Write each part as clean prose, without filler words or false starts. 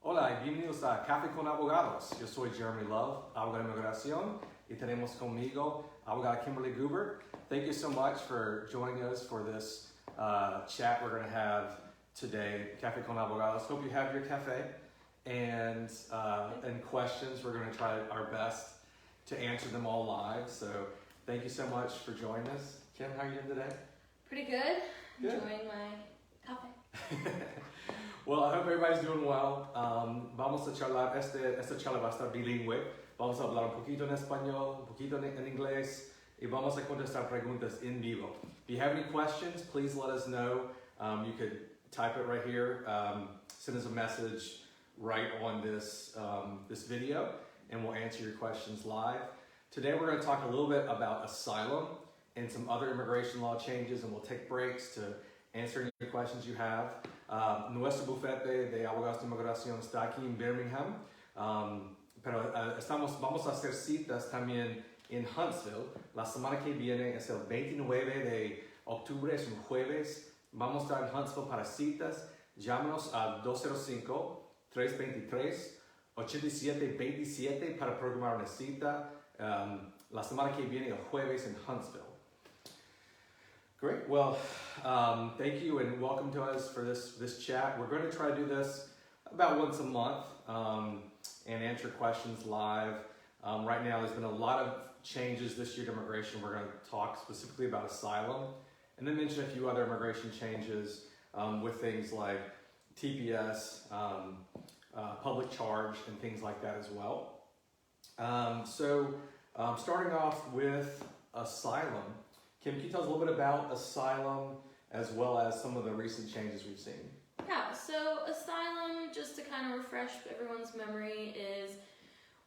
Hola y bienvenidos a Café con Abogados. Yo soy Jeremy Love, abogado de inmigración, y tenemos conmigo abogada Kimberly Gubert. Thank you so much for joining us for this chat we're going to have today, Café con Abogados. Hope you have your cafe and questions. We're going to try our best to answer them all live. So thank you so much for joining us. Kim, how are you doing today? Pretty good. Good. Enjoying my coffee. Well, I hope everybody's doing well. Vamos a charlar, esta charla va a estar bilingüe. Vamos a hablar un poquito en español, un poquito en inglés, y vamos a contestar preguntas en vivo. If you have any questions, please let us know. You could type it right here, send us a message right on this video, and we'll answer your questions live. Today we're going to talk a little bit about asylum and some other immigration law changes, and we'll take breaks to answer any questions you have. Nuestro bufete de abogados de inmigración está aquí en Birmingham, pero vamos a hacer citas también en Huntsville. La semana que viene es el 29 de octubre, es un jueves. Vamos a estar en Huntsville para citas. Llámanos al 205-323-8727 para programar una cita la semana que viene, el jueves, en Huntsville. Great. Well, thank you and welcome to us for this chat. We're going to try to do this about once a month and answer questions live. Right now, there's been a lot of changes this year to immigration. We're going to talk specifically about asylum and then mention a few other immigration changes with things like TPS, public charge, and things like that as well. Starting off with asylum. Kim, can you tell us a little bit about asylum as well as some of the recent changes we've seen? Yeah, so asylum, just to kind of refresh everyone's memory, is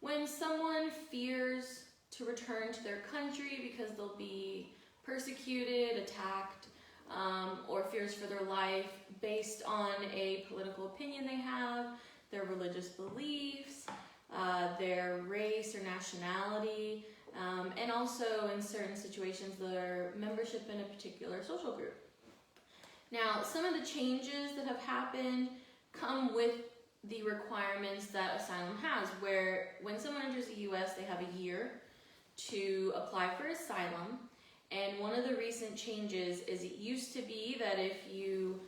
when someone fears to return to their country because they'll be persecuted, attacked, or fears for their life based on a political opinion they have, their religious beliefs, their race or nationality, and also in certain situations their membership in a particular social group. Now, some of the changes that have happened come with the requirements that asylum has, where when someone enters the U.S., they have a year to apply for asylum. And one of the recent changes is it used to be that if you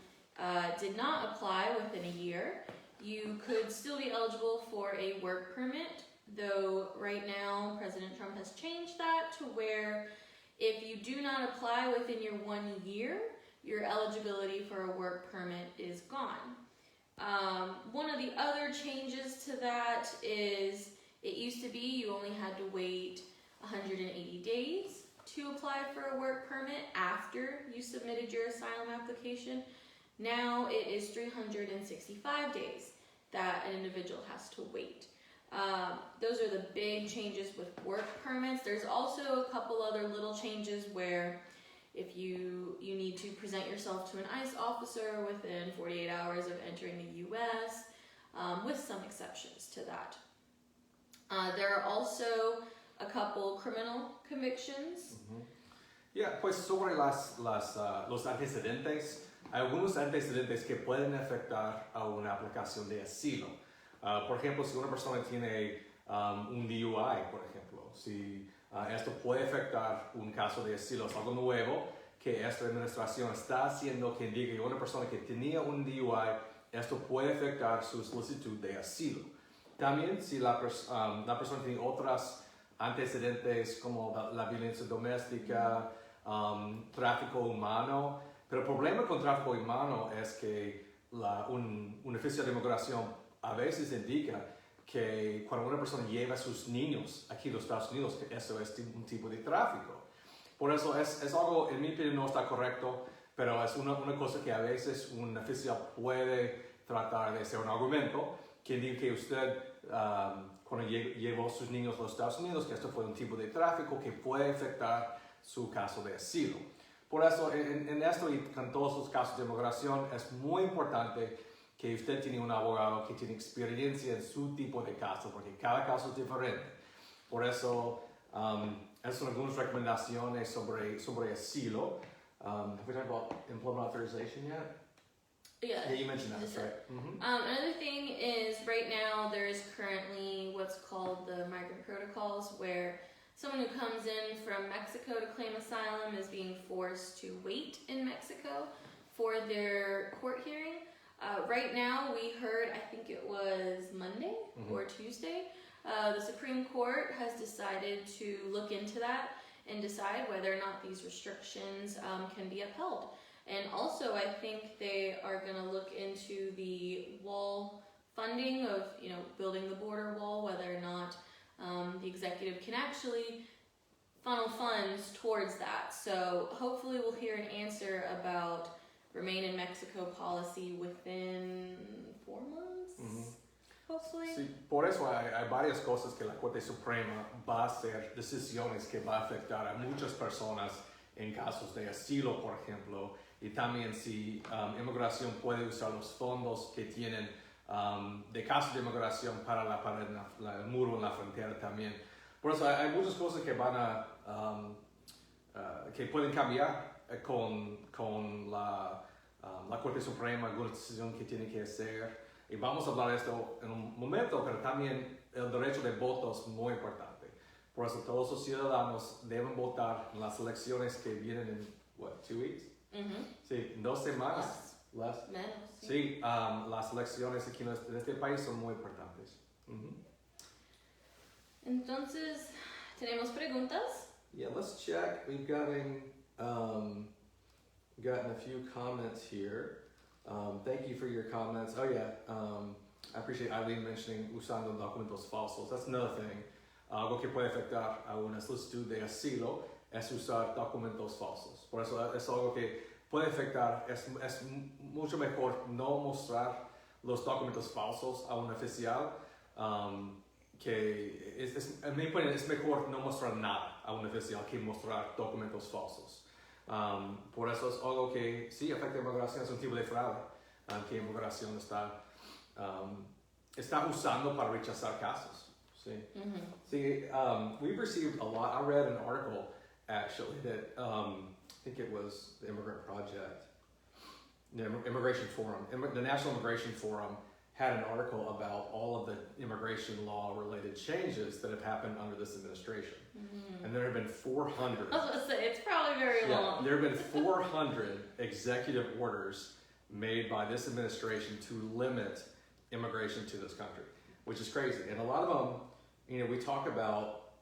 did not apply within a year, you could still be eligible for a work permit, though right now President Trump has changed that to where if you do not apply within your 1 year, your eligibility for a work permit is gone. One of the other changes to that is it used to be you only had to wait 180 days to apply for a work permit after you submitted your asylum application. Now it is 365 days that an individual has to wait. Those are the big changes with work permits. There's also a couple other little changes where if you need to present yourself to an ICE officer within 48 hours of entering the U.S., with some exceptions to that. There are also a couple criminal convictions. Mm-hmm. Yeah, pues sobre los antecedentes, algunos antecedentes que pueden afectar a una aplicación de asilo. Por ejemplo, si una persona tiene un DUI, por ejemplo, si esto puede afectar un caso de asilo, es algo nuevo que esta administración está haciendo que indique que una persona que tenía un DUI, esto puede afectar su solicitud de asilo. También si la persona tiene otros antecedentes como la violencia doméstica, tráfico humano, pero el problema con tráfico humano es que un oficial de inmigración a veces indica que cuando una persona lleva a sus niños aquí a los Estados Unidos, que eso es un tipo de tráfico. Por eso es algo, en mi opinión, no está correcto, pero es una cosa que a veces un oficial puede tratar de hacer un argumento que indica que usted, cuando llevó a sus niños a los Estados Unidos, que esto fue un tipo de tráfico que puede afectar su caso de asilo. Por eso, en esto y con todos los casos de inmigración, es muy importante que usted tiene un abogado que tiene experiencia en su tipo de caso, porque cada caso es diferente. Por eso, esas son algunas recomendaciones sobre asilo. Have we talked about employment authorization yet? Yeah, you mentioned that. That's right. Mm-hmm. Another thing is right now there's currently what's called the migrant protocols, where someone who comes in from Mexico to claim asylum is being forced to wait in Mexico for their court hearing. Right now, we heard, I think it was Monday or Tuesday, the Supreme Court has decided to look into that and decide whether or not these restrictions can be upheld. And also, I think they are going to look into the wall funding of, building the border wall, whether or not the executive can actually funnel funds towards that. So hopefully we'll hear an answer about remain in Mexico policy within 4 months, hopefully. Sí, por eso hay varias cosas que la Corte Suprema va a hacer, decisiones que va a afectar a muchas personas en casos de asilo, por ejemplo, y también si inmigración puede usar los fondos que tienen de casos de inmigración para la pared, el muro en la frontera también. Por eso hay muchas cosas que van a que pueden cambiar con la Corte Suprema, alguna decisión que tiene que hacer. Y vamos a hablar de esto en un momento, pero también el derecho de voto es muy importante. Por eso todos los ciudadanos deben votar en las elecciones que vienen en, 2 weeks? Sí, 2 semanas. Menos. Sí, las elecciones aquí en este país son muy importantes. Entonces, ¿tenemos preguntas? Yeah, let's check. We've gotten a few comments here. Thank you for your comments. Oh yeah, I appreciate Eileen mentioning usando documentos falsos. That's another thing. Algo que puede afectar a una solicitud de asilo es usar documentos falsos. Por eso es algo que puede afectar. Es mucho mejor no mostrar los documentos falsos a un oficial. Que en mi opinión es mejor no mostrar nada a un oficial que mostrar documentos falsos. Por eso es algo que sí afecta a inmigración, es un tipo de fraude que inmigración está usando para rechazar casos. Sí. See, we've received a lot. I read an article actually that I think it was the Immigrant Project, the Immigration Forum, the National Immigration Forum had an article about all of the immigration law related changes that have happened under this administration. And there have been 400. I was going to say, it's probably very long. There have been 400 executive orders made by this administration to limit immigration to this country, which is crazy. And a lot of them, we talk about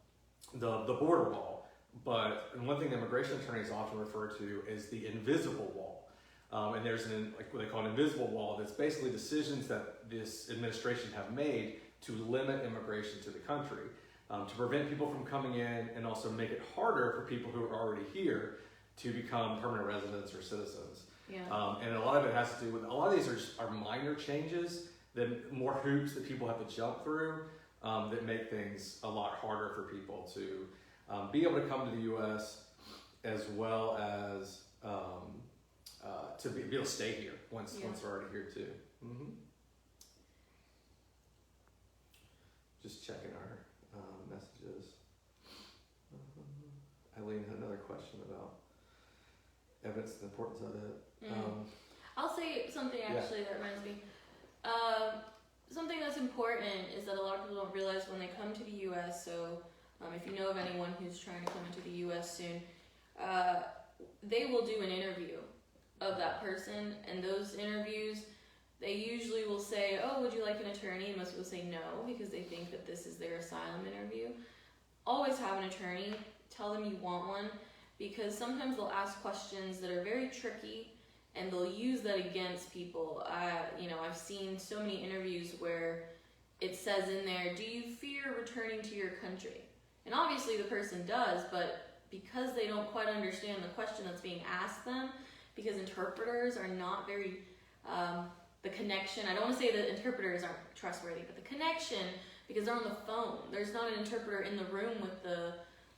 the border wall, but one thing the immigration attorneys often refer to is the invisible wall. And there's what they call an invisible wall. That's basically decisions that this administration have made to limit immigration to the country, to prevent people from coming in, and also make it harder for people who are already here to become permanent residents or citizens. Yeah. And a lot of it has to do with, a lot of these are minor changes, that more hoops that people have to jump through, that make things a lot harder for people to be able to come to the U.S. as well as to be able to stay here once they're already here too. Just checking our messages. Eileen had another question about evidence and the importance of it. I'll say something actually that reminds me. Something that's important is that a lot of people don't realize when they come to the U.S. So if you know of anyone who's trying to come into the U.S. soon, they will do an interview of that person, and those interviews, they usually will say, oh, would you like an attorney? And most people say no, because they think that this is their asylum interview. Always have an attorney. Tell them you want one, because sometimes they'll ask questions that are very tricky, and they'll use that against people. I've seen so many interviews where it says in there, do you fear returning to your country? And obviously the person does, but because they don't quite understand the question that's being asked them, because interpreters are not very, the connection, I don't want to say that interpreters aren't trustworthy, but the connection, because they're on the phone, there's not an interpreter in the room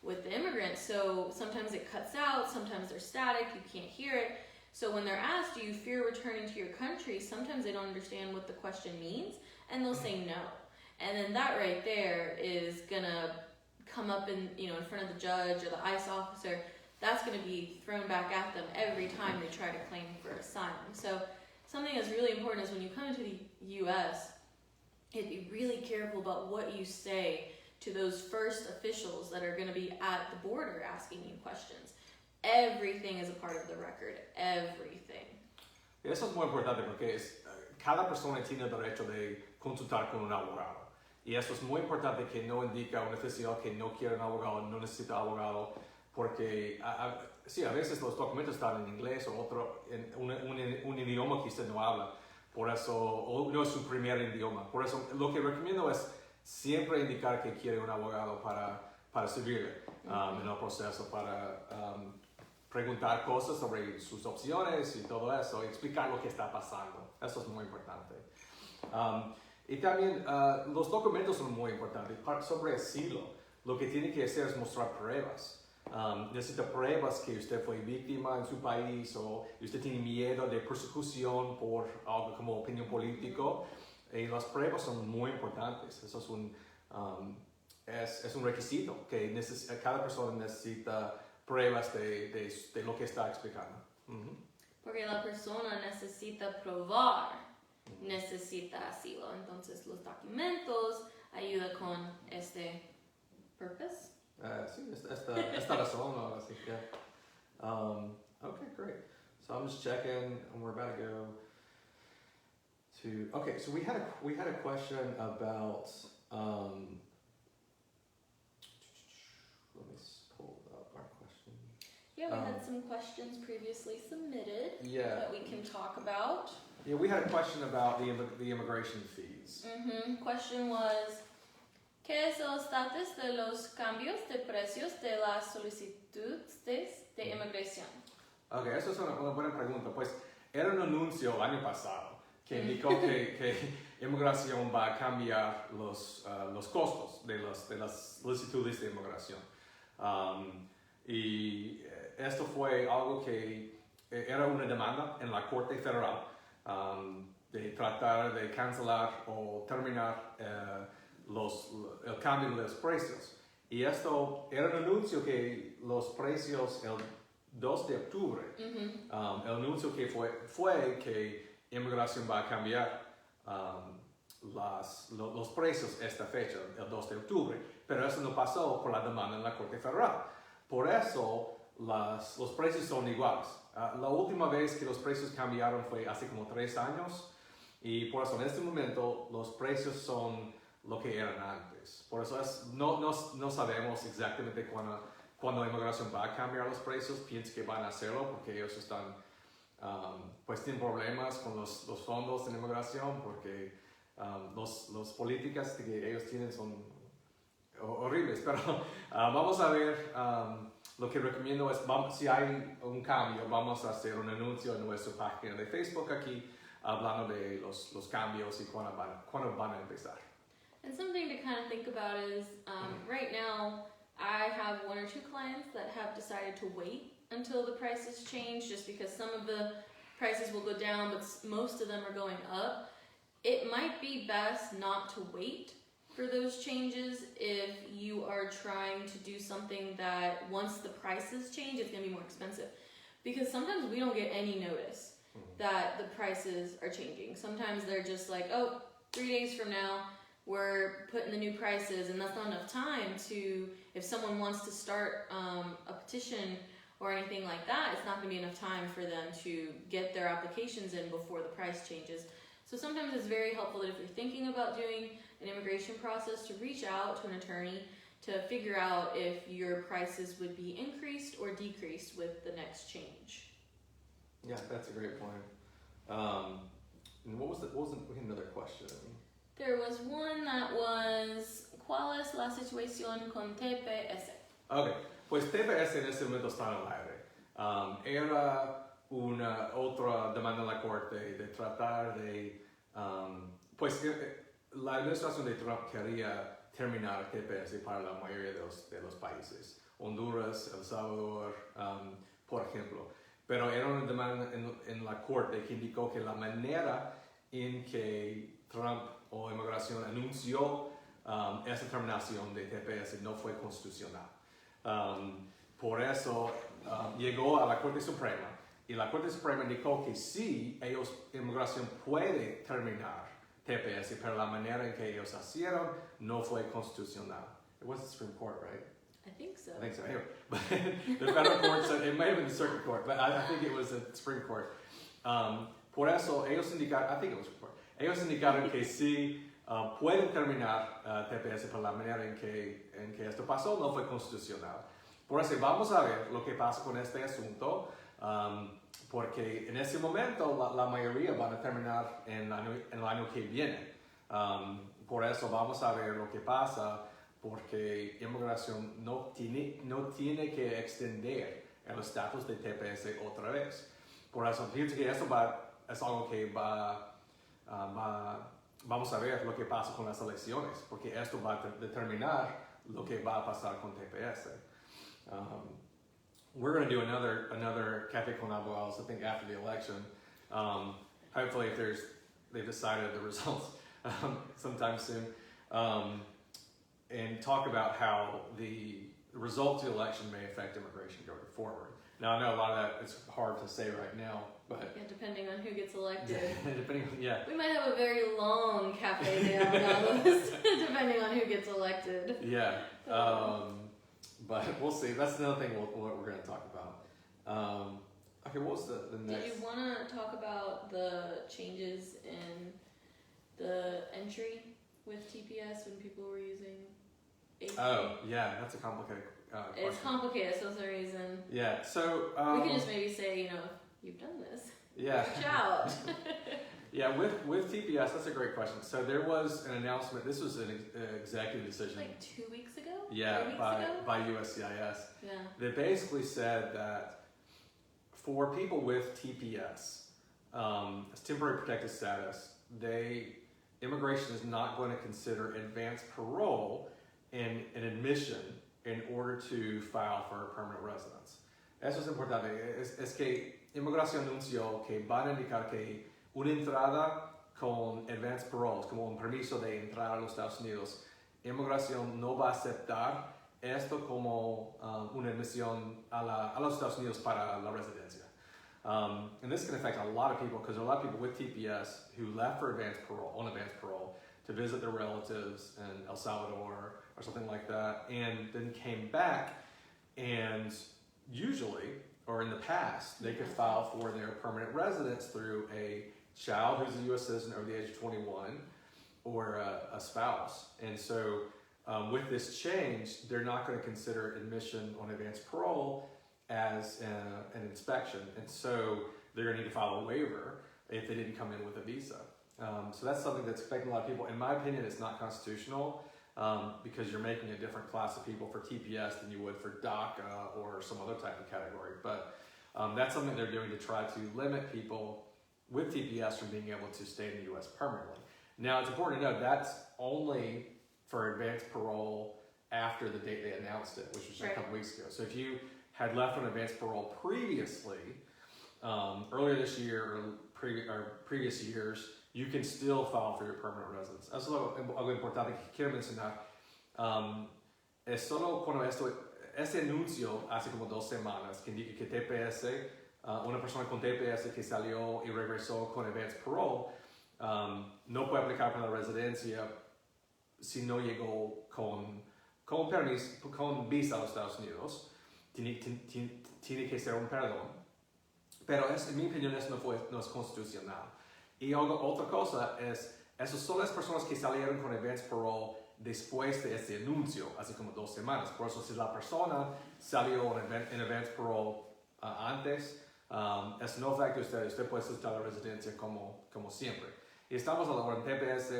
with the immigrant, so sometimes it cuts out, sometimes they're static, you can't hear it. So when they're asked, do you fear returning to your country, sometimes they don't understand what the question means, and they'll say no. And then that right there is gonna come up in front of the judge or the ICE officer. That's going to be thrown back at them every time they try to claim for asylum. So something that's really important is when you come into the U.S., be really careful about what you say to those first officials that are going to be at the border asking you questions. Everything is a part of the record, everything. Y eso es muy importante porque cada persona tiene el derecho de consultar con un abogado. Y eso es muy importante que no indica a un oficial que no quiere un abogado, no necesita abogado, porque sí, a veces los documentos están en inglés o otro, en un idioma que usted no habla, por eso, o no es su primer idioma. Por eso lo que recomiendo es siempre indicar que quiere un abogado para servirle en el proceso, para preguntar cosas sobre sus opciones y todo eso, y explicar lo que está pasando. Eso es muy importante. Y también los documentos son muy importantes. Sobre asilo, lo que tiene que hacer es mostrar pruebas. Necesita pruebas que usted fue víctima en su país o usted tiene miedo de persecución por algo como opinión político. Y las pruebas son muy importantes. Eso es un requisito que cada persona necesita pruebas de lo que está explicando. Porque la persona necesita probar, necesita asilo. Entonces los documentos ayudan con este purpose. Sí, esta razón, así que. Okay, great. So I'm just checking, and we're about to go to. Okay, so we had a question about. Let me pull up our question. Yeah, we had some questions previously submitted Yeah. that we can talk about. Yeah, we had a question about the immigration fees. Question was, ¿qué es el estatus de los cambios de precios de las solicitudes de inmigración? Ok, eso es una buena pregunta. Pues era un anuncio el año pasado que indicó que inmigración va a cambiar los costos de las solicitudes de inmigración. Y esto fue algo que era una demanda en la Corte Federal de tratar de cancelar o terminar el cambio de los precios. Y esto era un anuncio que los precios el 2 de octubre, el anuncio que fue que inmigración va a cambiar los precios esta fecha, el 2 de octubre, pero eso no pasó por la demanda en la Corte Federal. Por eso los precios son iguales. La última vez que los precios cambiaron fue hace como 3 años y por eso en este momento los precios son lo que eran antes. Por eso no sabemos exactamente cuándo inmigración va a cambiar los precios. Pienso que van a hacerlo porque ellos están, pues tienen problemas con los fondos de inmigración porque las políticas que ellos tienen son horribles. Pero vamos a ver, lo que recomiendo es, si hay un cambio, vamos a hacer un anuncio en nuestra página de Facebook aquí, hablando de los cambios y cuándo van a empezar. And something to kind of think about is, right now, I have 1 or 2 clients that have decided to wait until the prices change, just because some of the prices will go down, but most of them are going up. It might be best not to wait for those changes if you are trying to do something that once the prices change, it's going to be more expensive. Because sometimes we don't get any notice that the prices are changing. Sometimes they're just like, oh, 3 days from now, we're putting the new prices, and that's not enough time to, if someone wants to start a petition or anything like that, it's not going to be enough time for them to get their applications in before the price changes. So sometimes it's very helpful that if you're thinking about doing an immigration process, to reach out to an attorney to figure out if your prices would be increased or decreased with the next change. Yeah, that's a great point. And what was another question? There was one that was, ¿cuál es la situación con TPS? Ok, pues TPS en este momento está en el aire. Era una otra demanda en la corte de tratar de, pues la administración de Trump quería terminar TPS para la mayoría de los países, Honduras, El Salvador, por ejemplo. Pero era una demanda en la corte que indicó que la manera en que Trump o inmigración anunció esa terminación de TPS no fue constitucional. Por eso llegó a la Corte Suprema y la Corte Suprema indicó que si inmigración inmigración puede terminar TPS, pero la manera en que ellos hicieron no fue constitucional. It was the Supreme Court, right? I think so. I think so. Anyway, but the federal court said, it may have been the circuit court, but I think it was the Supreme Court. Por eso ellos indicaron, I think it was Supreme Court, ellos indicaron que sí pueden terminar TPS, pero la manera en que esto pasó no fue constitucional. Por eso vamos a ver lo que pasa con este asunto, porque en ese momento la mayoría van a terminar en el año que viene. Por eso vamos a ver lo que pasa, porque inmigración no tiene que extender el estatus de TPS otra vez. Por eso pienso que eso es algo que vamos a ver lo que pasa con las elecciones, porque esto va a determinar lo que va a pasar con TPS. We're going to do another Café Con Abogados, I think, after the election. Hopefully, if they've decided the results sometime soon. And talk about how the results of the election may affect immigration going forward. Now, I know a lot of that is hard to say right now, but yeah, depending on who gets elected. We might have a very long Café de Abogados, depending on who gets elected. Yeah, but we'll see. That's another thing we're going to talk about. Okay, what was the next? Did you want to talk about the changes in the entry with TPS when people were using AP? Oh, yeah, that's a complicated question. It's complicated, so that's the reason. Yeah, so... we can just maybe say, you've done this. Yeah. Watch out. Yeah, with TPS, that's a great question. So there was an announcement, this was an executive decision. Like 2 weeks ago? Yeah, 3 weeks ago? by USCIS. Yeah. They basically said that for people with TPS, as temporary protected status, immigration is not going to consider advanced parole and an admission in order to file for permanent residence. Eso es importante. Es que inmigración anunció que van a indicar que una entrada con advanced parole, como un permiso de entrar a los Estados Unidos, inmigración no va a aceptar esto como una admisión a los Estados Unidos para la residencia. And this can affect a lot of people because there are a lot of people with TPS who left for advanced parole to visit their relatives in El Salvador or something like that, and then came back, and usually, or in the past, they could file for their permanent residence through a child who's a U.S. citizen over the age of 21 or a spouse. And so with this change, they're not going to consider admission on advanced parole as an inspection, and so they're going to need to file a waiver if they didn't come in with a visa. So that's something that's affecting a lot of people. In my opinion, it's not constitutional because you're making a different class of people for TPS than you would for DACA or some other type of category. But that's something they're doing to try to limit people with TPS from being able to stay in the U.S. permanently. Now, it's important to note that's only for advanced parole after the date they announced it, which was just a couple weeks ago. So if you had left on advanced parole previously, earlier this year or previous years, you can still file for your permanent residence. Eso es algo importante que quiero mencionar. Es solo cuando este anuncio hace como 2 semanas que indica que TPS, una persona con TPS que salió y regresó con advanced parole, no puede aplicar para la residencia si no llegó con permiso, con visa a los Estados Unidos. Tiene que ser un perdón. Pero en mi opinión eso no es constitucional. Y otra cosa es, esas son las personas que salieron con advanced parole después de este anuncio, así como 2 semanas. Por eso si la persona salió en advanced parole antes, eso no afecta a usted. Usted puede solicitar la residencia como siempre. Y estamos a la hora en TPS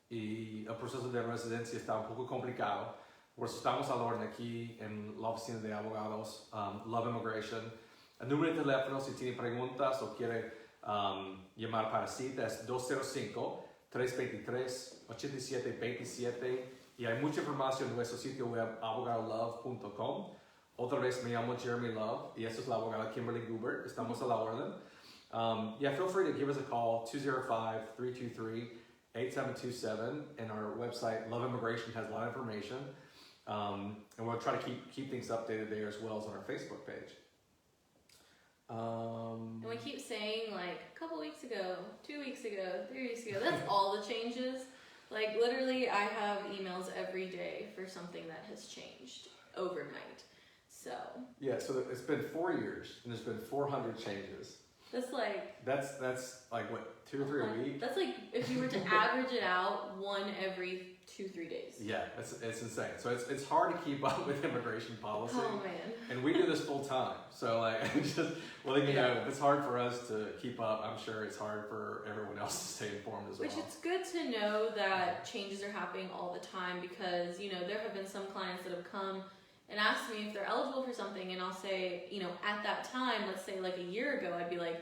y el proceso de residencia está un poco complicado. Por eso estamos a la orden aquí en la oficina de abogados, Love Immigration. El número de teléfono, si tiene preguntas o quiere llamar para cita, es 205-323-8727 y hay mucha información en nuestro sitio web abogadolove.com. Otra vez me llamo Jeremy Love y esta es la abogada Kimberly Gubert. Estamos a la orden. Feel free to give us a call, 205-323-8727, and our website, Love Immigration, has a lot of information. And we'll try to keep things updated there as well as on our Facebook page. And we keep saying like a couple weeks ago, 2 weeks ago, 3 weeks ago. That's all the changes. Like literally, I have emails every day for something that has changed overnight. So yeah, so it's been 4 years and there's been 400 changes. that's like what, 2 or 3 a week? that's like if you were to average it out, one every 2-3 days. Yeah, it's insane. So it's hard to keep up with immigration policy. Oh man. And we do this full time. So like it's hard for us to keep up. I'm sure it's hard for everyone else to stay informed as well. Which it's good to know that changes are happening all the time because, there have been some clients that have come and asked me if they're eligible for something, and I'll say, at that time, let's say like a year ago, I'd be like,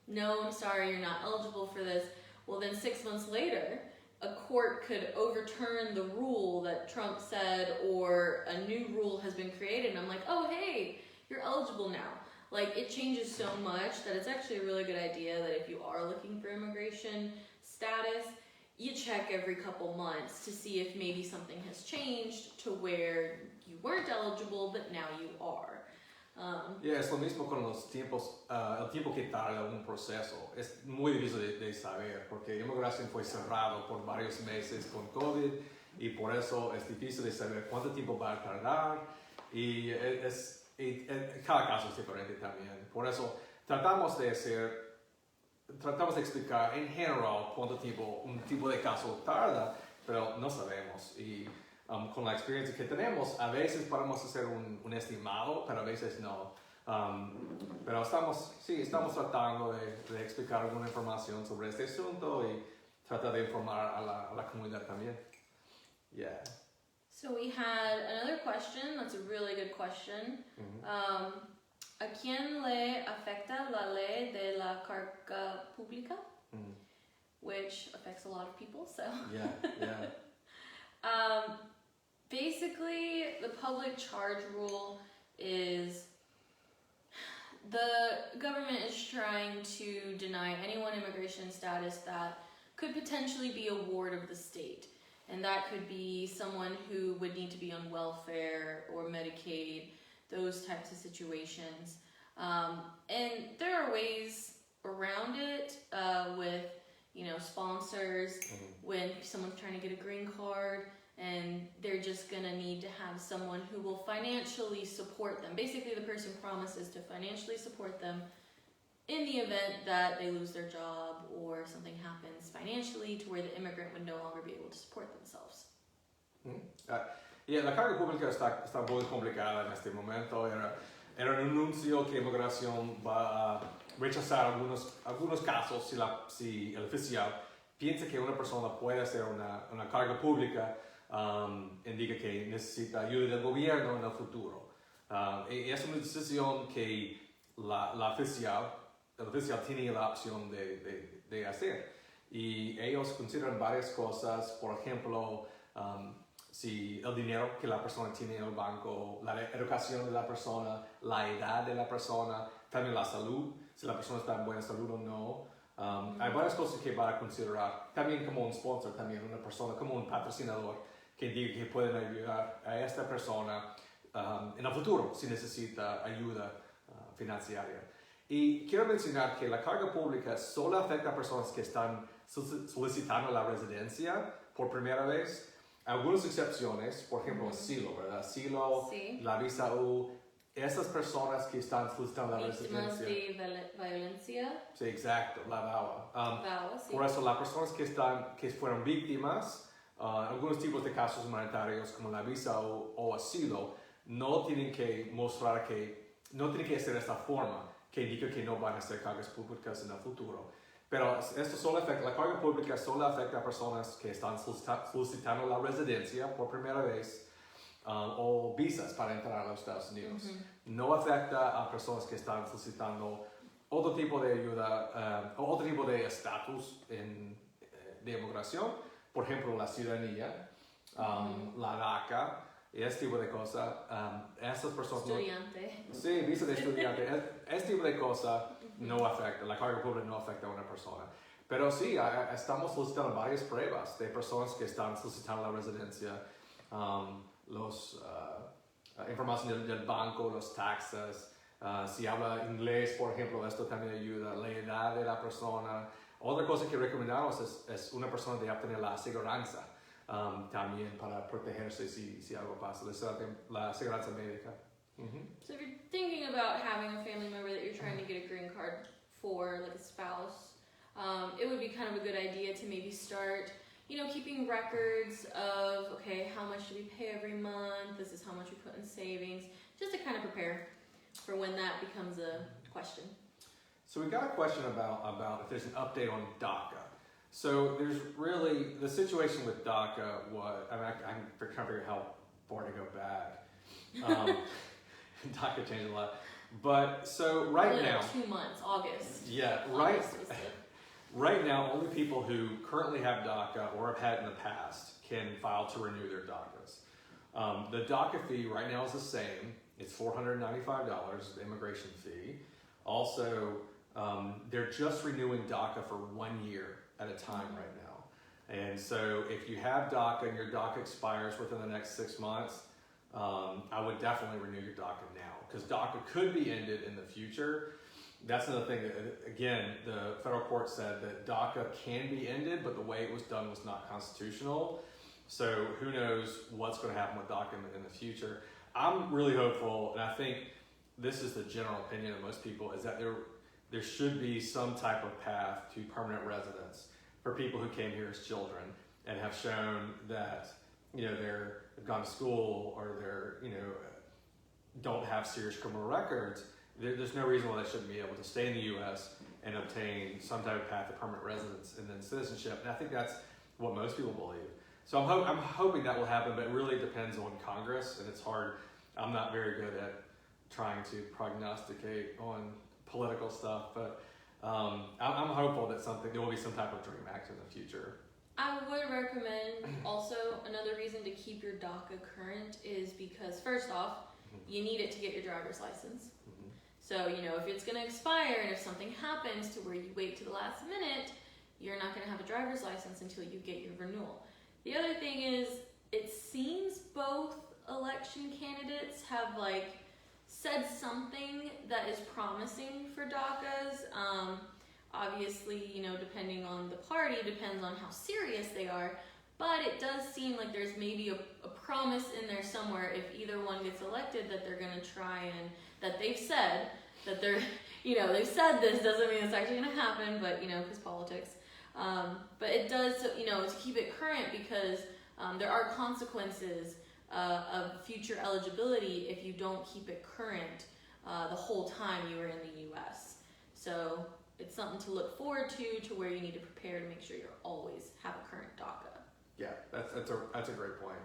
no, I'm sorry, you're not eligible for this. Well, then 6 months later, a court could overturn the rule that Trump said, or a new rule has been created, and I'm like, oh, hey, you're eligible now. Like, it changes so much that it's actually a really good idea that if you are looking for immigration status, you check every couple months to see if maybe something has changed to where you weren't eligible, but now you are. Es lo mismo con los tiempos, el tiempo que tarda un proceso. Es muy difícil de saber porque inmigración fue cerrado por varios meses con COVID y por eso es difícil de saber cuánto tiempo va a tardar y cada caso es diferente también. Por eso tratamos de explicar en general cuánto tiempo un tipo de caso tarda, pero no sabemos. Y con la experiencia que tenemos, a veces podemos hacer un estimado, pero a veces no. Pero estamos tratando de explicar alguna información sobre este asunto y tratar de informar a la comunidad también. Yeah. So we had another question. That's a really good question. ¿A quién le afecta la ley de la carga pública? Which affects a lot of people, so. Yeah. Basically, the public charge rule is the government is trying to deny anyone immigration status that could potentially be a ward of the state. And that could be someone who would need to be on welfare or Medicaid, those types of situations. And there are ways around it with, sponsors, when someone's trying to get a green card, and they're just going to need to have someone who will financially support them. Basically, the person promises to financially support them in the event that they lose their job or something happens financially to where the immigrant would no longer be able to support themselves. La carga pública está muy complicada en este momento. Era un anuncio que inmigración va a rechazar algunos casos si el oficial piensa que una persona puede hacer una carga pública, indica que necesita ayuda del gobierno en el futuro. Y es una decisión que el oficial tiene la opción de hacer. Y ellos consideran varias cosas, por ejemplo, si el dinero que la persona tiene en el banco, la educación de la persona, la edad de la persona, también la salud, si la persona está en buena salud o no. Hay varias cosas que van a considerar, también como un sponsor, también una persona, como un patrocinador, que diga que pueden ayudar a esta persona en el futuro si necesita ayuda financiera. Y quiero mencionar que la carga pública solo afecta a personas que están solicitando la residencia por primera vez. Algunas excepciones, por ejemplo, asilo, ¿verdad? Asilo, Sí. la visa U, esas personas que están solicitando la Víctimas residencia. de violencia. Sí, exacto, la VAWA. VAWA, sí. Por eso, las personas que fueron víctimas, algunos tipos de casos humanitarios como la visa o asilo, no tienen que mostrar no tienen que hacer esta forma que indica que no van a hacer cargas públicas en el futuro. Pero la carga pública solo afecta a personas que están solicitando la residencia por primera vez o visas para entrar a los Estados Unidos. No afecta a personas que están solicitando otro tipo de ayuda o otro tipo de estatus de inmigración, por ejemplo, la ciudadanía, la DACA, y ese tipo de cosas. Esas personas Estudiante. Sí, visa de estudiante. Este tipo de cosas no afecta, la carga pública no afecta a una persona. Pero sí, estamos solicitando varias pruebas de personas que están solicitando la residencia, información del banco, los taxes, Si habla inglés, por ejemplo, esto también ayuda. La edad de la persona. Otra cosa que recomendamos es una persona de obtener la aseguranza también para protegerse si algo pasa, la aseguranza médica. So if you're thinking about having a family member that you're trying to get a green card for, like a spouse, it would be kind of a good idea to maybe start, keeping records of, okay, how much do we pay every month? This is how much we put in savings, just to kind of prepare for when that becomes a question. So we got a question about if there's an update on DACA. So there's really, the situation with DACA was, I'm trying to figure how far to go back. DACA changed a lot. But so right now, 2 months, August. Yeah, August right now, only people who currently have DACA or have had in the past can file to renew their DACAs. The DACA fee right now is the same. It's $495, the immigration fee. Also, they're just renewing DACA for 1 year at a time right now. And so if you have DACA and your DACA expires within the next 6 months, I would definitely renew your DACA now, because DACA could be ended in the future. That's another thing that, again, the federal court said that DACA can be ended, but the way it was done was not constitutional. So who knows what's going to happen with DACA in the future. I'm really hopeful, and I think this is the general opinion of most people, is that there should be some type of path to permanent residence for people who came here as children and have shown that they've gone to school or don't have serious criminal records. There's no reason why they shouldn't be able to stay in the U.S. and obtain some type of path to permanent residence and then citizenship. And I think that's what most people believe. So I'm hoping that will happen, but it really depends on Congress, and it's hard. I'm not very good at trying to prognosticate on political stuff, but I'm hopeful that there will be some type of DREAM Act in the future. I would recommend also another reason to keep your DACA current is because, first off, you need it to get your driver's license. So, if it's going to expire and if something happens to where you wait to the last minute, you're not going to have a driver's license until you get your renewal. The other thing is, it seems both election candidates have said something that is promising for DACAs. Obviously, depending on the party, depends on how serious they are, but it does seem like there's maybe a promise in there somewhere if either one gets elected that they're going to try and, that they've said that they're, they've said this, doesn't mean it's actually going to happen, but, because politics. But it does, to keep it current, because there are consequences of future eligibility if you don't keep it current the whole time you were in the U.S. So it's something to look forward to where you need to prepare to make sure you always have a current DACA. Yeah, that's a great point.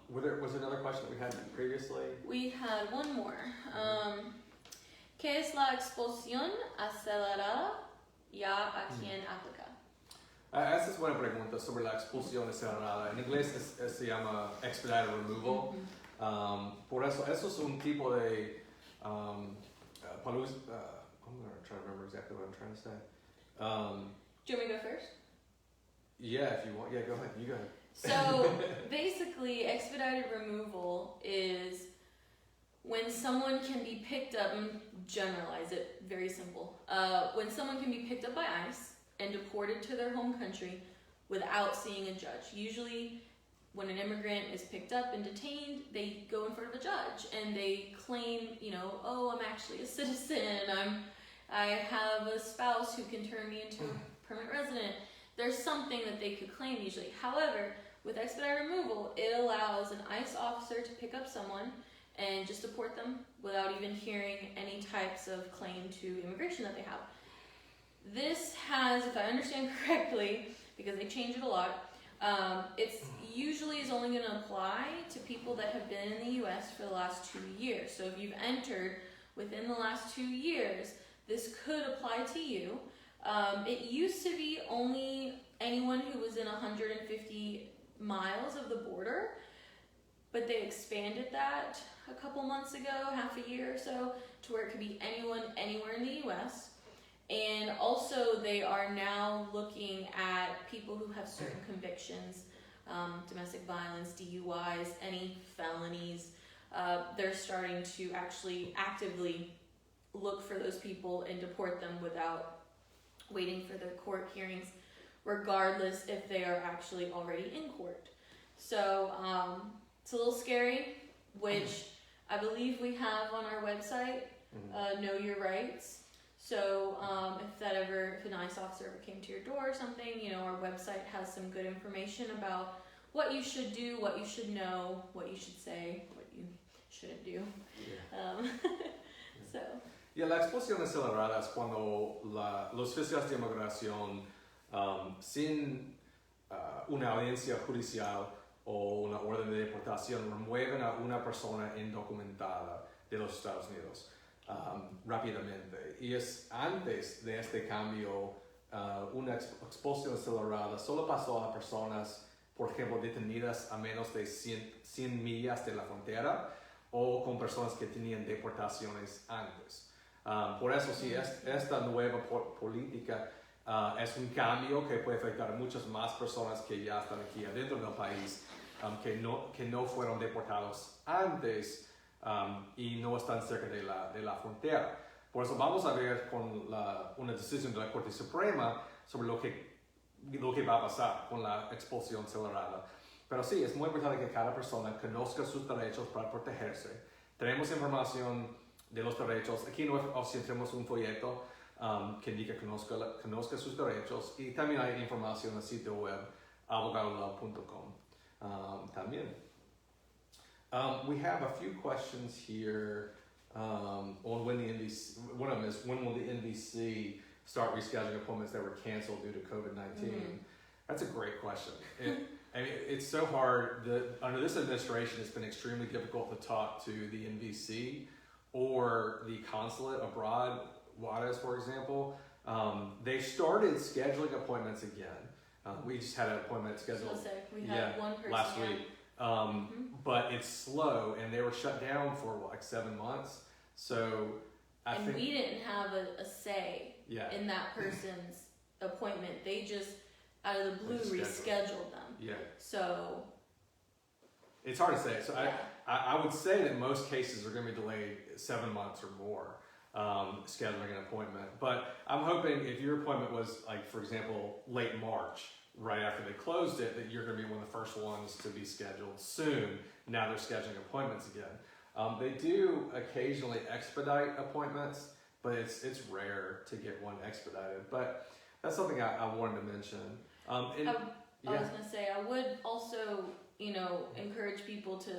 Was there another question that we had previously? We had one more. ¿Qué es la expulsión acelerada y a quién aplica? Esa es buena pregunta sobre la expulsión acelerada. En inglés se llama expedited removal. Por eso es un tipo de I'm going to try to remember exactly what I'm trying to say. Do you want me to go first? Yeah, if you want. Yeah, go ahead. You go ahead. So basically, expedited removal is when someone can be picked up, and generalize it, very simple. When someone can be picked up by ICE and deported to their home country without seeing a judge. Usually, when an immigrant is picked up and detained, they go in front of a judge and they claim, I'm actually a citizen. I have a spouse who can turn me into a permanent resident. There's something that they could claim usually. However, with expedited removal, it allows an ICE officer to pick up someone and just deport them without even hearing any types of claim to immigration that they have. This has, if I understand correctly, because they change it a lot, it's usually is only going to apply to people that have been in the U.S. for the last 2 years. So if you've entered within the last 2 years, this could apply to you. It used to be only anyone who was in 150 miles of the border, but they expanded that a couple months ago, half a year or so, to where it could be anyone, anywhere in the U.S. And also they are now looking at people who have certain convictions, domestic violence, DUIs, any felonies, they're starting to actually actively look for those people and deport them without waiting for their court hearings, regardless if they are actually already in court. So it's a little scary, which I believe we have on our website, Know Your Rights. So if an ICE officer ever came to your door or something, our website has some good information about what you should do, what you should know, what you should say, what you shouldn't do. So. Y la exposición acelerada es cuando los oficiales de inmigración, sin una audiencia judicial o una orden de deportación, remueven a una persona indocumentada de los Estados Unidos rápidamente. Y es antes de este cambio, una exposición acelerada solo pasó a personas, por ejemplo, detenidas a menos de 100 millas de la frontera o con personas que tenían deportaciones antes. Por eso sí, esta nueva política es un cambio que puede afectar a muchas más personas que ya están aquí adentro del país, que no fueron deportados antes y no están cerca de la frontera. Por eso vamos a ver con una decisión de la Corte Suprema sobre lo que va a pasar con la expulsión acelerada. Pero sí, es muy importante que cada persona conozca sus derechos para protegerse. Tenemos información de los derechos. Aquí en nuestra oficina tenemos un folleto que indica que conozca sus derechos, y también hay información en el sitio web abogadolaw.com también. We have a few questions here on when the NVC, one of them is, when will the NVC start rescheduling appointments that were canceled due to COVID-19? That's a great question. It's so hard. Under this administration, it's been extremely difficult to talk to the NVC or the consulate abroad, Juarez, for example. They started scheduling appointments again. We just had an appointment scheduled we had one person last week. But it's slow, and they were shut down for like 7 months. So I think we didn't have a say in that person's appointment. They just, out of the blue, rescheduled them. Yeah. So it's hard to say. So I would say that most cases are going to be delayed 7 months or more, scheduling an appointment. But I'm hoping if your appointment was, like, for example, late March, right after they closed it, that you're going to be one of the first ones to be scheduled soon. Now they're scheduling appointments again. They do occasionally expedite appointments, but it's rare to get one expedited. But that's something I wanted to mention. I was going to say, I would also, encourage people to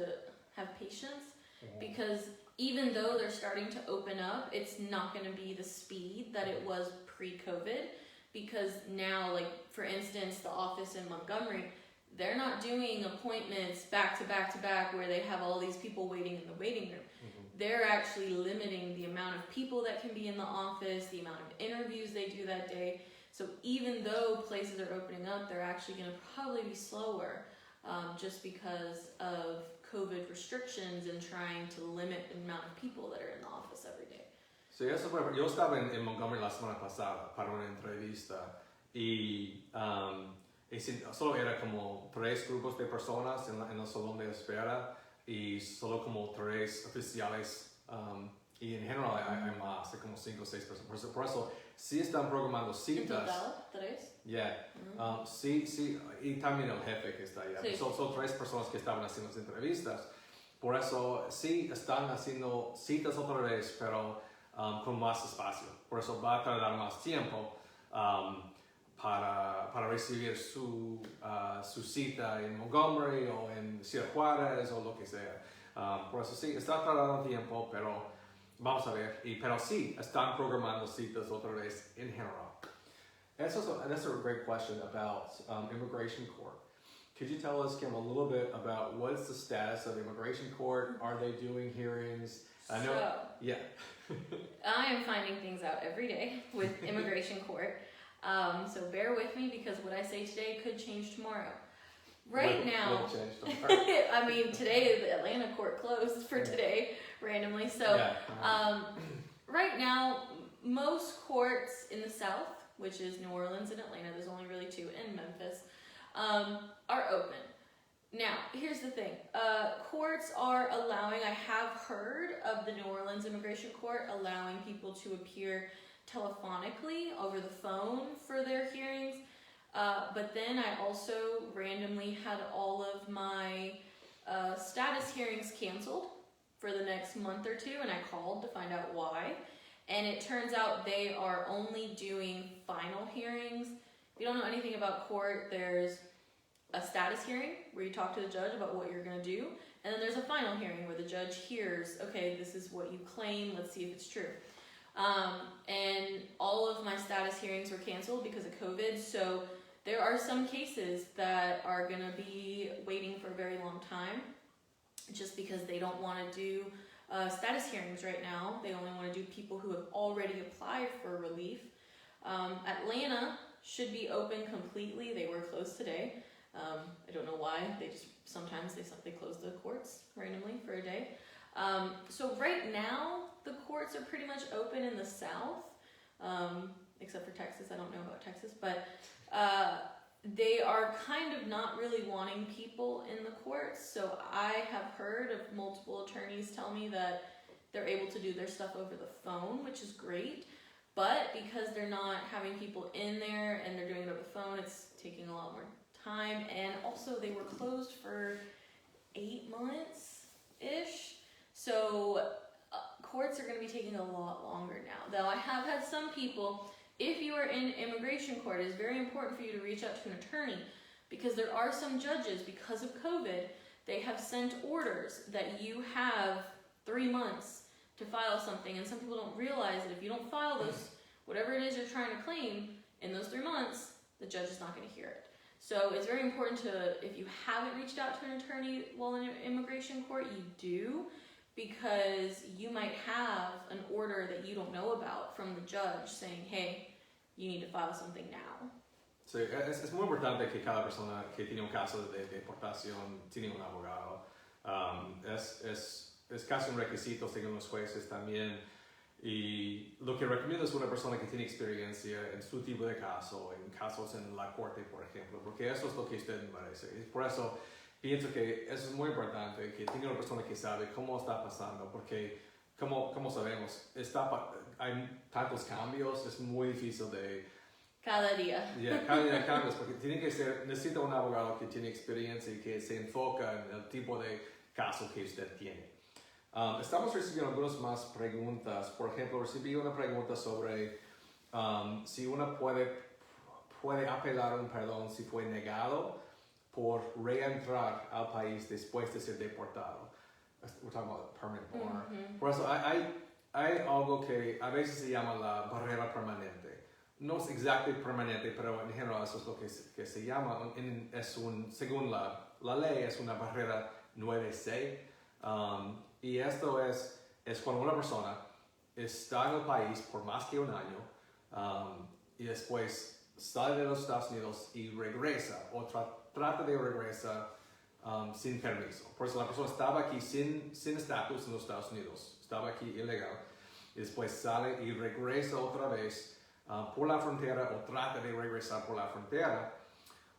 have patience, because even though they're starting to open up, it's not going to be the speed that it was pre-COVID, because now, like, for instance, the office in Montgomery, they're not doing appointments back to back to back where they have all these people waiting in the waiting room. They're actually limiting the amount of people that can be in the office, the amount of interviews they do that day. So even though places are opening up, they're actually going to probably be slower, just because of COVID restrictions and trying to limit the amount of people that are in the office every day. Sí, eso fue. Yo estaba en Montgomery la semana pasada para una entrevista y solo era como 3 grupos de personas en el salón de espera y solo como 3 oficiales, y en general hay más, hay como 5 o 6 personas. Por eso sí están programando citas. ¿En total? 3? Yeah. Sí, y también el jefe que está allá. Sí. Son 3 personas que estaban haciendo las entrevistas. Por eso sí están haciendo citas otra vez, pero con más espacio. Por eso va a tardar más tiempo para recibir su cita en Montgomery o en Ciudad Juárez o lo que sea. Por eso sí, está tardando tiempo, pero vamos a ver. Pero sí, están programando citas otra vez en general. That's a great question about immigration court. Could you tell us, Kim, a little bit about what is the status of immigration court? Are they doing hearings? I know. Yeah. I am finding things out every day with immigration court. So bear with me, because what I say today could change tomorrow. Right now, change tomorrow. I mean, today the Atlanta court closed for today randomly. So right now, most courts in the South, which is New Orleans and Atlanta, there's only really 2 in Memphis, are open. Now, here's the thing. Courts are allowing, I have heard of the New Orleans Immigration Court allowing people to appear telephonically over the phone for their hearings. But then I also randomly had all of my status hearings canceled for the next month or two, and I called to find out why. And it turns out they are only doing final hearings. If you don't know anything about court, there's a status hearing where you talk to the judge about what you're going to do, and then there's a final hearing where the judge hears, okay, this is what you claim, let's see if it's true. And all of my status hearings were canceled because of COVID, so there are some cases that are going to be waiting for a very long time just because they don't want to do status hearings right now. They only want to do people who have already applied for relief. Atlanta should be open completely. They were closed today. I don't know why. Sometimes they close the courts randomly for a day. So right now the courts are pretty much open in the South, except for Texas. I don't know about Texas, but they are kind of not really wanting people in the courts. So I have heard of multiple attorneys tell me that they're able to do their stuff over the phone, which is great. But because they're not having people in there and they're doing it over the phone, it's taking a lot more time. And also they were closed for 8 months-ish. So courts are going to be taking a lot longer now. Though I have had some people, if you are in immigration court, it is very important for you to reach out to an attorney, because there are some judges, because of COVID, they have sent orders that you have 3 months to file something, and some people don't realize that if you don't file this, whatever it is you're trying to claim in those 3 months, the judge is not going to hear it. So it's very important to, if you haven't reached out to an attorney while in immigration court, you do, because you might have an order that you don't know about from the judge saying, hey, you need to file something now. Sí, es muy importante que cada persona que tiene un caso de deportación tiene un abogado. Es casi un requisito según los jueces también. Y lo que recomiendo es una persona que tiene experiencia en su tipo de caso, en casos en la corte, por ejemplo, porque eso es lo que usted merece. Y por eso pienso que eso es muy importante, que tenga una persona que sabe cómo está pasando, porque como sabemos, hay tantos cambios, es muy difícil de... Cada día. Cada día cambios, porque necesita un abogado que tiene experiencia y que se enfoca en el tipo de caso que usted tiene. Estamos recibiendo algunas más preguntas. Por ejemplo, recibí una pregunta sobre si uno puede apelar un perdón si fue negado por reentrar al país después de ser deportado. We're talking about permanent bar. Por eso hay algo que a veces se llama la barrera permanente. No es exactamente permanente, pero en general eso es lo que se llama. Según la ley, es una barrera 9C. Y esto es cuando una persona está en el país por más que un año y después sale de los Estados Unidos y regresa o trata de regresar sin permiso. Por eso la persona estaba aquí sin estatus en los Estados Unidos, estaba aquí ilegal, y después sale y regresa otra vez por la frontera o trata de regresar por la frontera.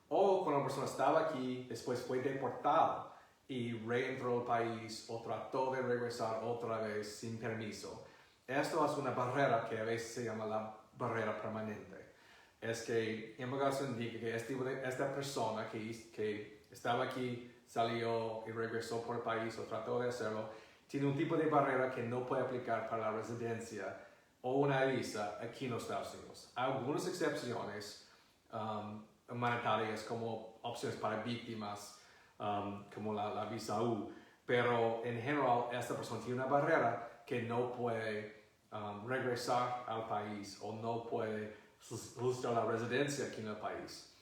O cuando la persona estaba aquí, después fue deportado y reentró al país o trató de regresar otra vez sin permiso. Esto es una barrera que a veces se llama la barrera permanente. Es que inmigración indica que esta persona que estaba aquí, salió y regresó por el país o trató de hacerlo, tiene un tipo de barrera que no puede aplicar para la residencia o una visa aquí en los Estados Unidos. Hay algunas excepciones humanitarias como opciones para víctimas, como la visa U, pero en general esta persona tiene una barrera que no puede regresar al país o no puede solicitar la residencia aquí en el país.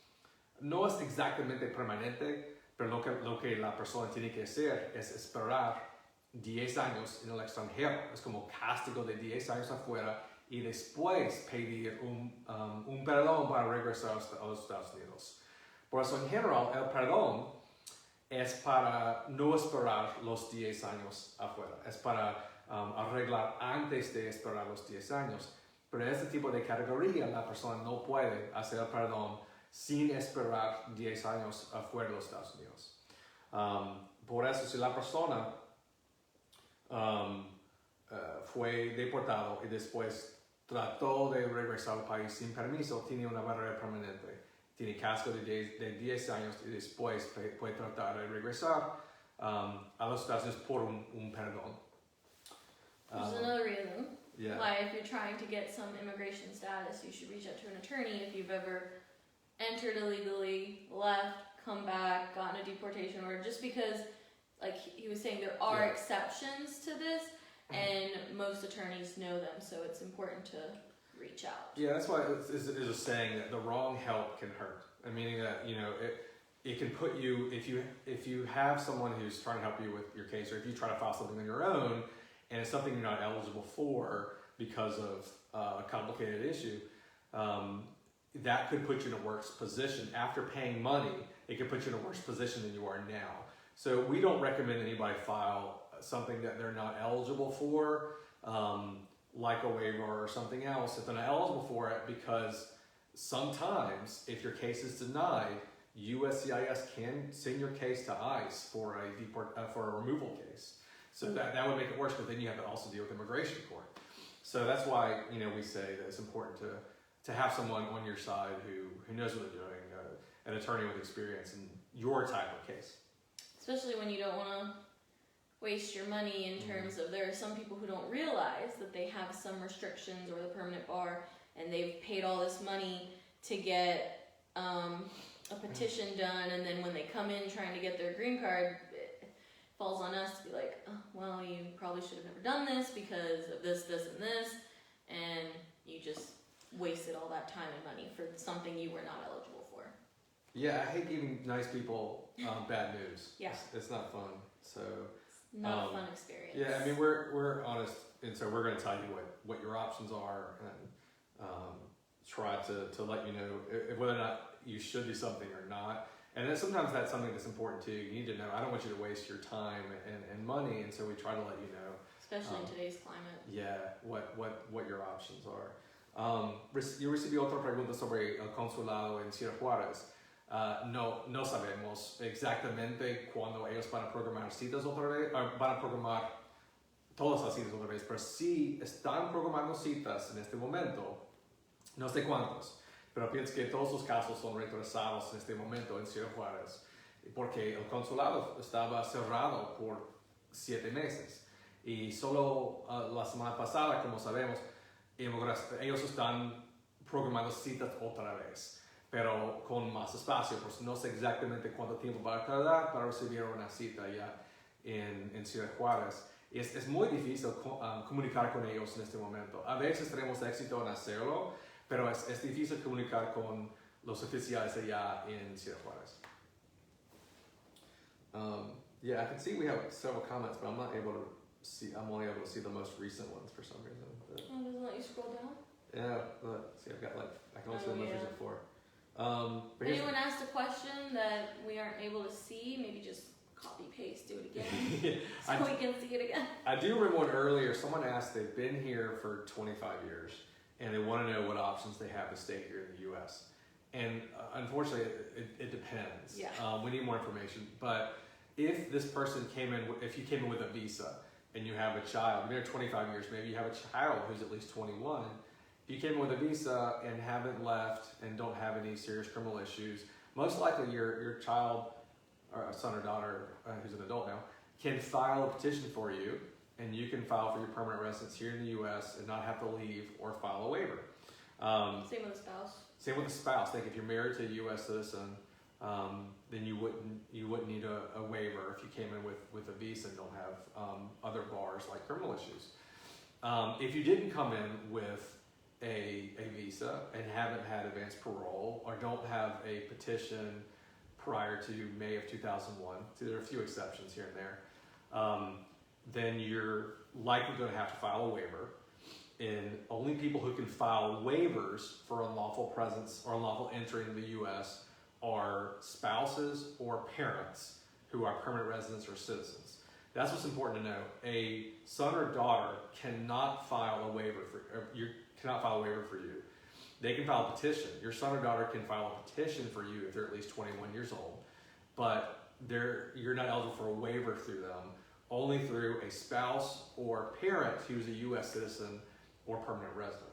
No es exactamente permanente, pero lo que la persona tiene que hacer es esperar 10 años en el extranjero. Es como castigo de 10 años afuera y después pedir un perdón para regresar a los Estados Unidos. Por eso en general el perdón es para no esperar los 10 años afuera, es para arreglar antes de esperar los 10 años. Pero en este tipo de categoría la persona no puede hacer el perdón sin esperar 10 años afuera de los Estados Unidos. Por eso, si la persona fue deportado y después trató de regresar al país sin permiso, tiene una barrera permanente. Tiene casco de 10 años y después puede tratar de regresar a los Estados Unidos por un perdón. There's another reason Yeah. why, if you're trying to get some immigration status, you should reach out to an attorney if you've ever entered illegally, left, come back, gotten a deportation order. Just because, like he was saying, there are exceptions to this, and most attorneys know them, so it's important to reach out. Yeah, that's why it's a saying that the wrong help can hurt. Meaning that, you know, it can put you, if you have someone who's trying to help you with your case, or if you try to file something on your own and it's something you're not eligible for because of a complicated issue, that could put you in a worse position. After paying money, it could put you in a worse position than you are now. So we don't recommend anybody file something that they're not eligible for, like a waiver or something else, if they're not eligible for it, because sometimes if your case is denied, USCIS can send your case to ICE for a removal case. So that would make it worse, but then you have to also deal with immigration court. So that's why, you know, we say that it's important to have someone on your side who knows what they're doing, an attorney with experience in your type of case. Especially when you don't want to waste your money in terms of, there are some people who don't realize that they have some restrictions or the permanent bar, and they've paid all this money to get a petition done, and then when they come in trying to get their green card, it falls on us to be like, oh, well, you probably should have never done this because of this, this, and this, and you just wasted all that time and money for something you were not eligible for. Yeah, I hate giving nice people bad news. Yeah. It's not fun. So not a fun experience. Yeah, I mean, we're honest, and so we're going to tell you what your options are, and try to let you know whether or not you should do something or not. And then sometimes that's something that's important too. You need to know, I don't want you to waste your time and money, and so we try to let you know. Especially in today's climate. Yeah, what your options are. Yo recibí otra pregunta sobre el consulado en Ciudad Juárez. No sabemos exactamente cuándo ellos van a programar citas otra vez, van a programar todas las citas otra vez, pero sí están programando citas en este momento, no sé cuántos, pero pienso que todos los casos son retrasados en este momento en Ciudad Juárez, porque el consulado estaba cerrado por 7 meses, y solo la semana pasada, como sabemos, ellos están programando citas otra vez, pero con más espacio, pues no sé exactamente cuánto tiempo va a tardar para recibir una cita ya en Ciudad Juárez. Es muy difícil comunicar con ellos en este momento. A veces tenemos éxito en hacerlo, pero es difícil comunicar con los oficiales allá en Ciudad Juárez. Yeah, I can see we have several comments, but I'm only able to see the most recent ones for some reason. But, Oh, doesn't let you scroll down? yeah, but see, I can only see the most recent 4. But Anyone asked a question that we aren't able to see, maybe just copy paste, do it again, so we can see it again. I do remember one earlier, someone asked, they've been here for 25 years, and they want to know what options they have to stay here in the U.S. And unfortunately, it depends. Yeah. We need more information. But if this person if you came in with a visa, and you have a child, you've been here 25 years, maybe you have a child who's at least 21, if you came in with a visa and haven't left and don't have any serious criminal issues, most likely your child, or a son or daughter who's an adult now, can file a petition for you, and you can file for your permanent residence here in the U.S. and not have to leave or file a waiver. Same with a spouse. Same with a spouse. Like if you're married to a U.S. citizen, then you wouldn't need a waiver if you came in with a visa and don't have other bars like criminal issues. If you didn't come in with a visa and haven't had advanced parole, or don't have a petition prior to May of 2001, so there are a few exceptions here and there, then you're likely going to have to file a waiver. And only people who can file waivers for unlawful presence or unlawful entry into the U.S. are spouses or parents who are permanent residents or citizens. That's what's important to know. A son or daughter cannot file a waiver for you. They can file a petition. Your son or daughter can file a petition for you if they're at least 21 years old. but you're not eligible for a waiver through them, only through a spouse or parent who's a U.S. citizen or permanent resident.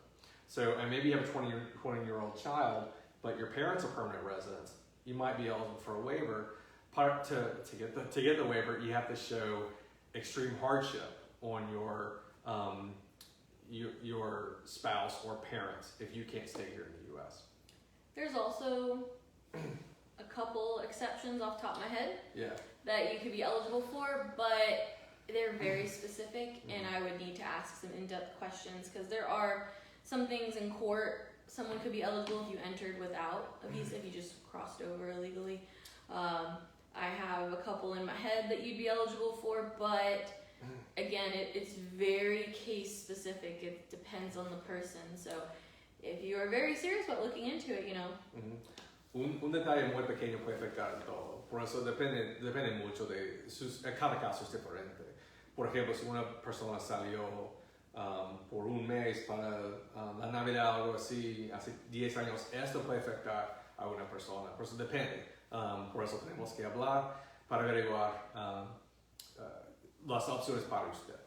So, and maybe you have a 20-year-old child, but your parents are permanent residents. You might be eligible for a waiver. To get the waiver, you have to show extreme hardship on your spouse or parents if you can't stay here in the U.S. There's also a couple exceptions off the top of my head that you could be eligible for, but they're very specific, and I would need to ask some in-depth questions because there are some things in court. Someone could be eligible if you entered without a visa, if you just crossed over illegally. I have a couple in my head that you'd be eligible for, but again, it's very case specific. It depends on the person. So if you are very serious about looking into it, Un detalle muy pequeño puede afectar en todo. Por eso depende mucho cada caso es diferente. Por ejemplo, si una persona salió por un mes para la Navidad o algo así, hace 10 años, esto puede afectar a una persona. Por eso depende. Por eso tenemos que hablar para averiguar las opciones para usted.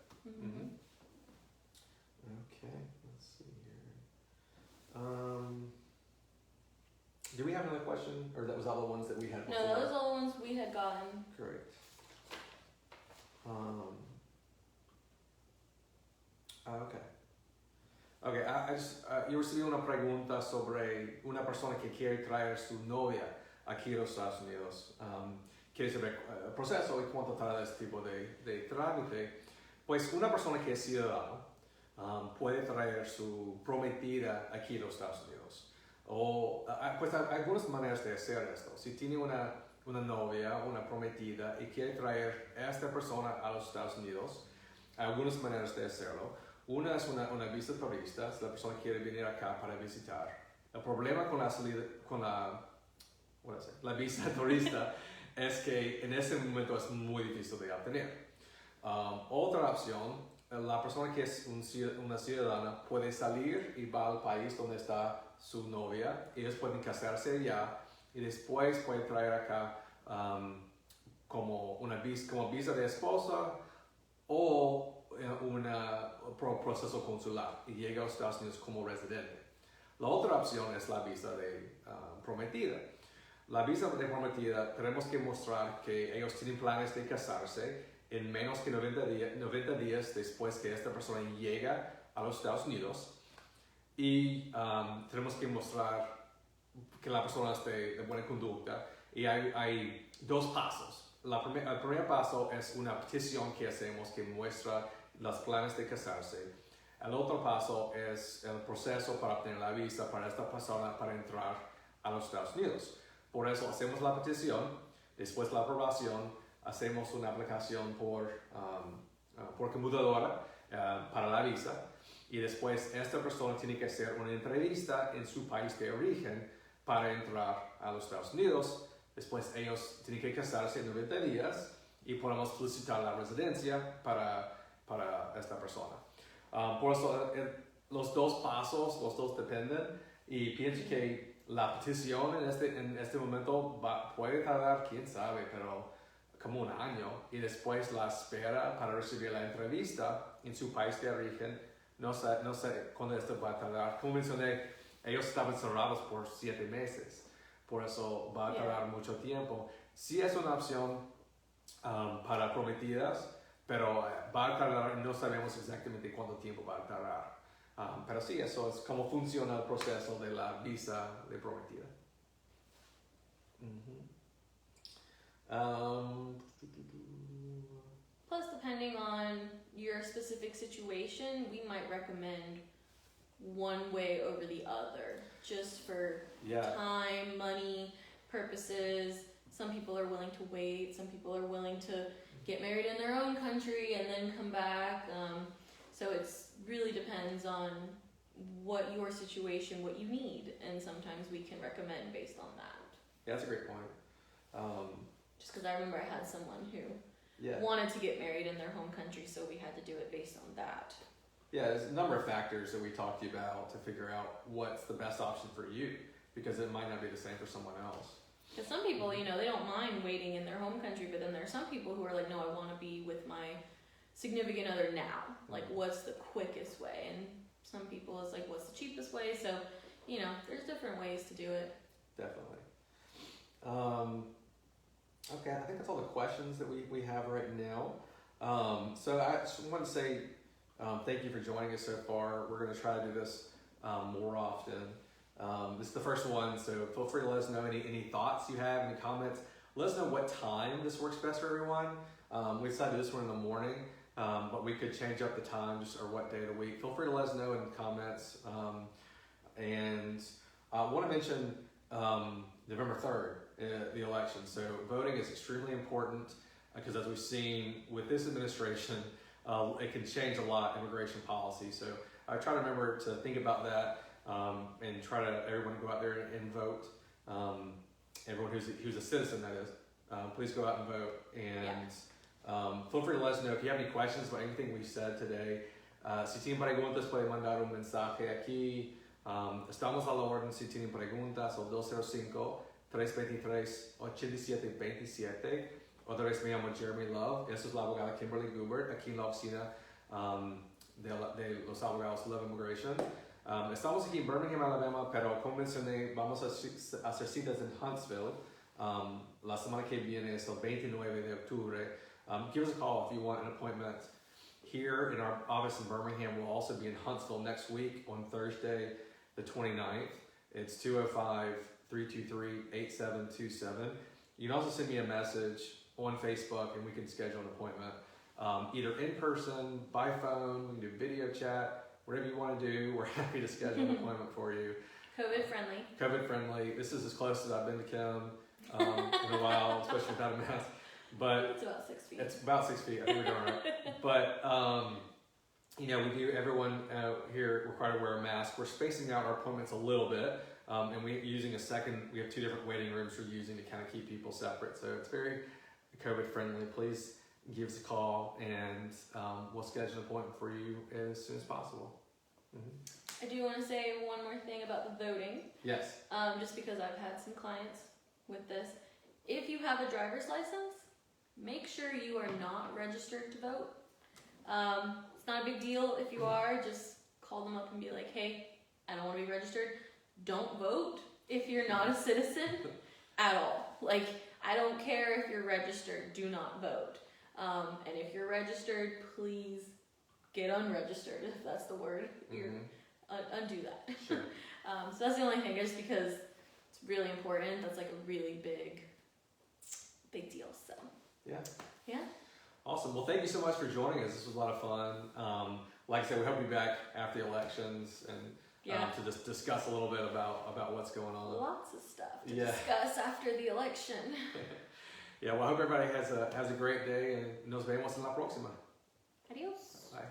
Okay, let's see here. Do we have another question, or was all the ones that we had before? No, that was all the ones we had gotten. Great. Okay, yo recibí una pregunta sobre una persona que quiere traer su novia aquí a los Estados Unidos. Quiere saber el proceso y cuánto tarda este tipo de trámite. Pues una persona que es ciudadano puede traer su prometida aquí a los Estados Unidos. Pues hay algunas maneras de hacer esto. Si tiene una novia, una prometida y quiere traer a esta persona a los Estados Unidos, hay algunas maneras de hacerlo. Una es una visa turista, si la persona quiere venir acá para visitar. El problema con la visa turista es que en ese momento es muy difícil de obtener. Otra opción, la persona que es una ciudadana puede salir y va al país donde está su novia, ellos pueden casarse allá y después puede traer acá como visa de esposa o un proceso consular y llega a los Estados Unidos como residente. La otra opción es la visa de prometida. La visa de prometida tenemos que mostrar que ellos tienen planes de casarse en menos que 90 días después que esta persona llega a los Estados Unidos. Y tenemos que mostrar que la persona esté de buena conducta. Y hay dos pasos. El primer paso es una petición que hacemos que muestra los planes de casarse. El otro paso es el proceso para obtener la visa para esta persona para entrar a los Estados Unidos. Por eso hacemos la petición, después la aprobación, hacemos una aplicación por computadora para la visa. Y después esta persona tiene que hacer una entrevista en su país de origen para entrar a los Estados Unidos. Después ellos tienen que casarse en 90 días y podemos solicitar la residencia para esta persona. Por eso los dos pasos, los dos dependen y pienso que la petición en este momento puede tardar, quién sabe, pero como un año. Y después la espera para recibir la entrevista en su país de origen. No sé cuándo esto va a tardar. Como mencioné, ellos estaban cerrados por 7 meses. Por eso va a tardar mucho tiempo. Sí es una opción para prometidas, pero va a tardar y no sabemos exactamente cuánto tiempo va a tardar. Pero sí, eso es cómo funciona el proceso de la visa de prometida. Plus, depending on your specific situation, we might recommend one way over the other, just for time, money purposes. Some people are willing to wait, some people are willing to get married in their own country and then come back. So it really depends on what your situation, what you need, and sometimes we can recommend based on that. Yeah, that's a great point. Just because I remember I had someone who wanted to get married in their home country, so we had to do it based on that. Yeah, there's a number of factors that we talked to you about to figure out what's the best option for you, because it might not be the same for someone else. Because some people, you know, they don't mind waiting in their home country, but then there are some people who are like, no, I want to be with my significant other now. Like, what's the quickest way? And some people it's like, what's the cheapest way? So, you know, there's different ways to do it. Definitely. Okay, I think that's all the questions that we have right now. So I just want to say thank you for joining us so far. We're going to try to do this more often. This is the first one, so feel free to let us know any thoughts you have, any comments. Let us know what time this works best for everyone. We decided this one in the morning, but we could change up the times or what day of the week. Feel free to let us know in the comments. And I want to mention November 3rd, the election. So voting is extremely important because as we've seen with this administration, it can change a lot immigration policy. So I try to remember to think about that and try to everyone go out there and vote. Everyone who's a citizen, that is, please go out and vote. And feel free to let us know if you have any questions about anything we said today. Si tienen preguntas, pueden mandar un mensaje aquí. Estamos a la orden si tienen preguntas al 205-323-8727. Otra vez me llamo Jeremy Love. Esta es la abogada Kimberly Gubert aquí en la oficina de los abogados Love Immigration. Estamos aquí en Birmingham, Alabama, pero como mencioné, vamos a hacer citas en Huntsville. La semana que viene es el 29 de octubre. Give us a call if you want an appointment. Here in our office in Birmingham, we'll also be in Huntsville next week on Thursday, the 29th. It's 205-323-8727. You can also send me a message on Facebook and we can schedule an appointment. Either in person, by phone, we can do video chat, whatever you want to do. We're happy to schedule an appointment for you. COVID friendly. COVID friendly. This is as close as I've been to Kim in a while, especially without a mask. But it's about 6 feet. It's about 6 feet. I think we're doing all right. But you know, we do. Everyone here required to wear a mask. We're spacing out our appointments a little bit, and we're using a second. We have 2 different waiting rooms we're using to kind of keep people separate. So it's very COVID friendly. Please give us a call, and we'll schedule an appointment for you as soon as possible. I do want to say one more thing about the voting. Yes. Just because I've had some clients with this. If you have a driver's license, make sure you are not registered to vote. It's not a big deal if you are. Just call them up and be like, hey, I don't want to be registered. Don't vote if you're not a citizen at all. Like, I don't care if you're registered. Do not vote. And if you're registered, please get unregistered, if that's the word. Undo that. Sure. So that's the only thing, just because it's really important. That's like a really big deal. So yeah. Awesome. Well, thank you so much for joining us. This was a lot of fun. Like I said, we hope to be back after the elections and to just discuss a little bit about what's going on. Lots of stuff to discuss after the election. Well, I hope everybody has a great day, and nos vemos en la próxima. Adios. Bye.